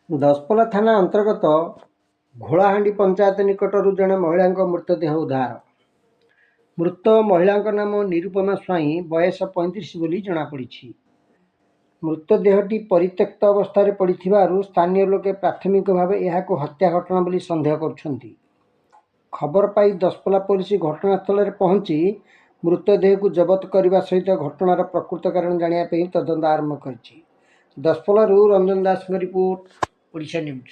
ଦଶପଲ୍ଲା ଥାନା ଅନ୍ତର୍ଗତ ଘୋଳାହାଣ୍ଡି ପଞ୍ଚାୟତ ନିକଟରୁ ଜଣେ ମହିଳାଙ୍କ ମୃତଦେହ ଉଦ୍ଧାର। ମୃତ ମହିଳାଙ୍କ ନାମ ନିରୁପମା ସ୍ୱାଇଁ, ବୟସ 35 ବୋଲି ଜଣାପଡ଼ିଛି। ମୃତଦେହଟି ପରିତ୍ୟକ୍ତ ଅବସ୍ଥାରେ ପଡ଼ିଥିବାରୁ ସ୍ଥାନୀୟ ଲୋକେ ପ୍ରାଥମିକ ଭାବେ ଏହାକୁ ହତ୍ୟା ଘଟଣା ବୋଲି ସନ୍ଦେହ କରୁଛନ୍ତି। ଖବର ପାଇ ଦଶପଲ୍ଲା ପୋଲିସ ଘଟଣାସ୍ଥଳରେ ପହଞ୍ଚି ମୃତଦେହକୁ ଜବତ କରିବା ସହିତ ଘଟଣାର ପ୍ରକୃତ କାରଣ ଜାଣିବା ପାଇଁ ତଦନ୍ତ ଆରମ୍ଭ କରିଛି। ଦଶପଲ୍ଲାରୁ ରଞ୍ଜନ ଦାସଙ୍କ ରିପୋର୍ଟ, ଓଡ଼ିଶା ନ୍ୟୁଜ୍।